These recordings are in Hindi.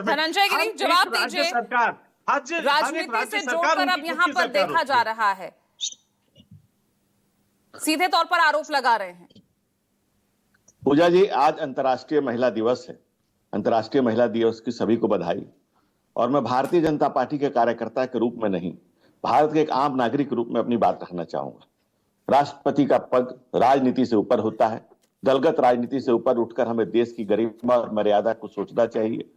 धनंजय गिरी, जवाब दीजिए। सरकार राजनीति से जोड़कर अब यहाँ पर देखा जा रहा है, सीधे तौर पर आरोप लगा रहे हैं। पूजा जी, आज अंतर्राष्ट्रीय महिला दिवस है। अंतर्राष्ट्रीय महिला दिवस की सभी को बधाई। और मैं भारतीय जनता पार्टी के कार्यकर्ता के रूप में नहीं, भारत के एक आम नागरिक के रूप में अपनी बात रखना चाहूंगा। राष्ट्रपति का पद राजनीति से ऊपर होता है। दलगत राजनीति से ऊपर उठकर हमें देश की गरिमा और मर्यादा को सोचना चाहिए।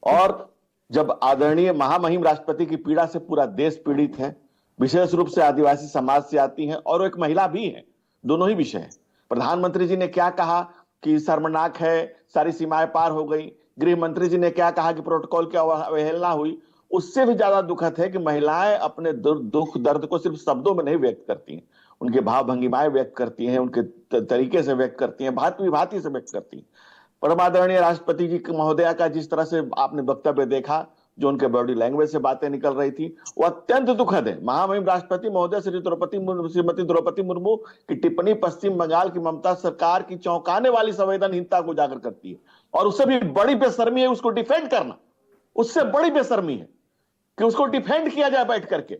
और जब आदरणीय महामहिम राष्ट्रपति की पीड़ा से पूरा देश पीड़ित है, विशेष रूप से आदिवासी समाज से आती है और एक महिला भी है, दोनों ही विषय है। प्रधानमंत्री जी ने क्या कहा कि शर्मनाक है, सारी सीमाएं पार हो गई। गृह मंत्री जी ने क्या कहा कि प्रोटोकॉल की अवहेलना हुई। उससे भी ज्यादा दुखद है कि महिलाएं अपने दुख दर्द को सिर्फ शब्दों में नहीं व्यक्त करती हैं, उनके भाव भंगिमाएं व्यक्त करती हैं, उनके तरीके से व्यक्त करती हैं, भांति विभांति से व्यक्त करती हैं। परम आदरणीय राष्ट्रपति जी महोदया का जिस तरह से आपने वक्तव्य देखा, जो उनके बॉडी लैंग्वेज से बातें निकल रही थी, वो अत्यंत दुखद है। महामहिम राष्ट्रपति महोदय श्रीमती द्रौपदी मुर्मू की टिप्पणी पश्चिम बंगाल की ममता सरकार की चौंकाने वाली संवेदनहीनता को उजागर करती है। और उससे भी बड़ी बेशर्मी है उसको डिफेंड करना, उससे बड़ी बेशर्मी है कि उसको डिफेंड किया जाए बैठ करके।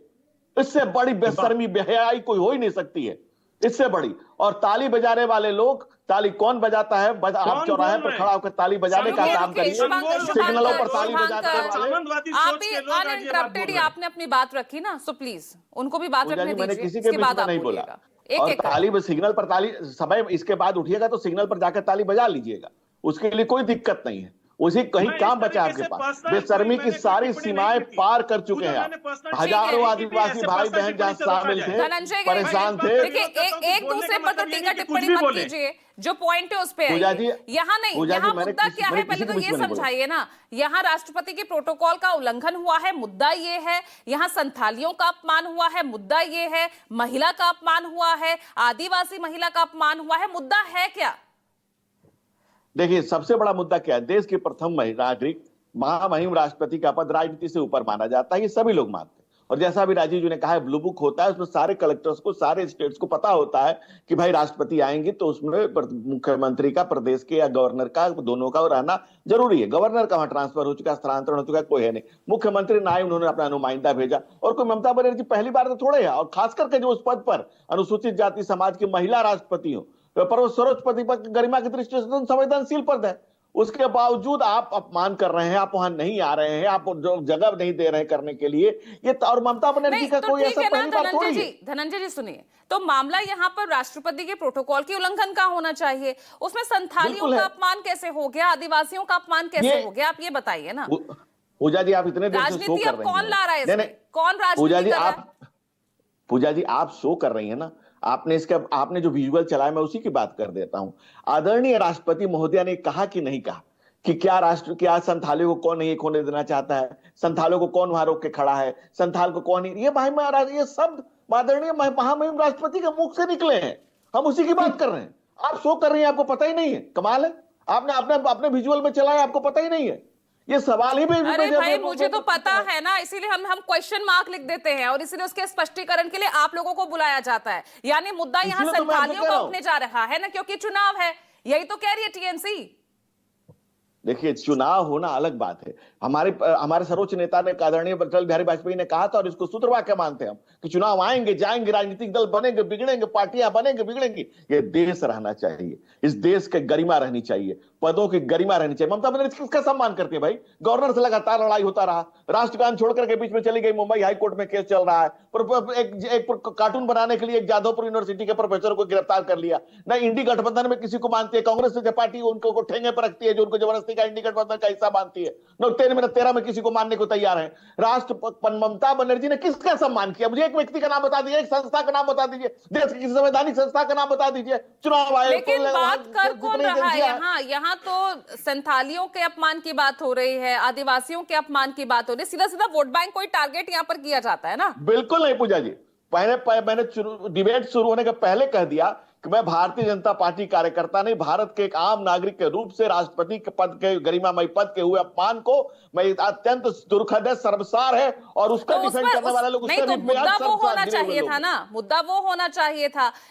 इससे बड़ी बेशर्मी बेहयाई कोई हो ही नहीं सकती है, इससे बड़ी। और ताली बजाने वाले लोग, ताली कौन बजाता है? आप चौराहे पर खड़ा होकर ताली बजाने का काम करिए, सिग्नलों पर ताली बजाने वाले। आप भी अनइंटरप्टेड ही आपने अपनी बात रखी ना, सो प्लीज उनको भी बात रखने दीजिए। मैंने किसी के बीच में नहीं बोला। और ताली सिग्नल पर ताली समय इसके बाद उठिएगा तो सिग्नल पर जाकर ताली बजा लीजिएगा, उसके लिए कोई दिक्कत नहीं है। उसी कहीं काम बचा आपके पास। बेशर्मी की सारी सीमाएं पार कर चुके हैं आप। हजारों आदिवासी भाई बहन जहां शामिल थे, परेशान थे। एक दूसरे पर तो टीका टिप्पणी मत कीजिए, जो पॉइंट है उस पे यहाँ नहीं। यहाँ मुद्दा क्या है, पहले तो ये समझाइए ना। यहाँ राष्ट्रपति के प्रोटोकॉल का उल्लंघन हुआ है, मुद्दा ये है। यहाँ संथालियों का अपमान हुआ है, मुद्दा ये है। महिला का अपमान हुआ है, आदिवासी महिला का अपमान हुआ है, मुद्दा है क्या? देखिए, सबसे बड़ा मुद्दा क्या है? देश की प्रथम महिला नागरिक महामहिम राष्ट्रपति का पद राजनीति से ऊपर माना जाता है, ये सभी लोग मानते हैं। और जैसा अभी राजीव जी ने कहा है, ब्लू बुक होता है, उसमें सारे कलेक्टर्स को, सारे स्टेट्स को पता होता है कि भाई राष्ट्रपति आएंगे तो उसमें मुख्यमंत्री का, प्रदेश के या गवर्नर का, दोनों का रहना जरूरी है। गवर्नर का वहां ट्रांसफर हो चुका, स्थानांतरण हो चुका, कोई है नहीं। मुख्यमंत्री ना ही उन्होंने अपना नुमाइंदा भेजा। और कोई ममता बनर्जी पहली बार तो थोड़े है, और खास करके जो उस पद पर अनुसूचित जाति समाज की महिला राष्ट्रपति हो, पर सर्वोच्च पद गरिमा की दृष्टि से संवेदनशील पद है, उसके बावजूद आप अपमान कर रहे हैं, आप वहां नहीं आ रहे हैं, आप जो जगह नहीं दे रहे हैं करने के लिए। ये और ममता बनर्जी का कोई ऐसा पहली बार थोड़ी है। धनंजय जी सुनिए, तो मामला यहाँ पर राष्ट्रपति के प्रोटोकॉल के उल्लंघन का होना चाहिए। उसमें संथालियों का अपमान कैसे हो गया, आदिवासियों का अपमान कैसे हो गया, आप ये बताइए ना। पूजा जी, आप इतने देर से शो कर रहे हैं, कौन ला रहा है, कौन राजनीति कर रहा है? पूजा जी, आप शो कर रही है ना। आपने जो विजुअल चलाया, मैं उसी की बात कर देता हूं। आदरणीय राष्ट्रपति महोदया ने कहा कि नहीं कहा कि क्या संथालियों को कौन नहीं होने देना चाहता है, संथालियों को कौन वहां रोक के खड़ा है, संथाल को कौन नहीं, ये भाई महाराज, ये शब्द आदरणीय महामहिम राष्ट्रपति के मुख से निकले हैं। हम उसी की बात कर रहे हैं, आप शो कर रही हैं, आपको पता ही नहीं है। कमाल है, आपने अपने विजुअल में चलाया, आपको पता ही नहीं है। ये सवाल ही भी। अरे भाई, मुझे तो पता है ना, इसीलिए हम क्वेश्चन मार्क लिख देते हैं और इसीलिए उसके स्पष्टीकरण के लिए आप लोगों को बुलाया जाता है। यानी मुद्दा यहाँ संथालियों को उठने जा रहा है ना, क्योंकि चुनाव है, यही तो कह रही है टीएमसी। देखिए, चुनाव होना अलग बात है। हमारे सर्वोच्च नेता ने, आदरणीय अटल बिहारी वाजपेयी ने कहा था, और इसको सूत्र वाक्य मानते हैं हम, कि चुनाव आएंगे जाएंगे, राजनीतिक दल बनेंगे बिगड़ेंगे, पार्टियां बनेंगे बिगड़ेंगी। ये देश रहना चाहिए, इस देश की गरिमा रहनी चाहिए, पदों की गरिमा रहनी चाहिए। ममता बनर्जी किसका सम्मान करती है भाई? गवर्नर से लगातार लड़ाई होता रहा, राष्ट्रगान छोड़कर के बीच में चली गई, मुंबई हाईकोर्ट में केस चल रहा है। एक कार्टून बनाने के लिए एक जादवपुर यूनिवर्सिटी के प्रोफेसर को गिरफ्तार कर लिया। न इंडी गठबंधन में किसी को मानती है, कांग्रेस जो पार्टी उनको ठेंगे पर रखती है, जो उनको जबरदस्ती का इंडी गठबंधन का हिस्सा मानती है, न 13 में किसी को मानने को तैयार है। ममता बनर्जी ने किसका सम्मान किया? मुझे एक व्यक्ति का नाम बता दीजिए, एक संस्था का नाम बता दीजिए, देश की किसी संवैधानिक संस्था का नाम बता दीजिए। चुनाव आयोग, लेकिन बात कर कौन रहा है यहाँ तो संथालियों के अपमान की बात हो रही है, आदिवासियों के अपमान की बात हो रही है। सीधा सीधा वोट बैंक कोई टारगेट यहाँ पर किया जाता है ना? बिल्कुल नहीं पूजा जी। मैंने डिबेट शुरू होने के पहले कह दिया कि मैं भारतीय जनता पार्टी कार्यकर्ता नहीं, भारत के एक आम नागरिक के रूप से राष्ट्रपति के पद के, गरिमामय पद के हुए अपमान को मैं अत्यंत दुर्खद है, शर्मसार है। और उसका डिफेंड करने वाले लोग, नहीं तो मुद्दा वो होना चाहिए था ना, मुद्दा वो होना चाहिए था।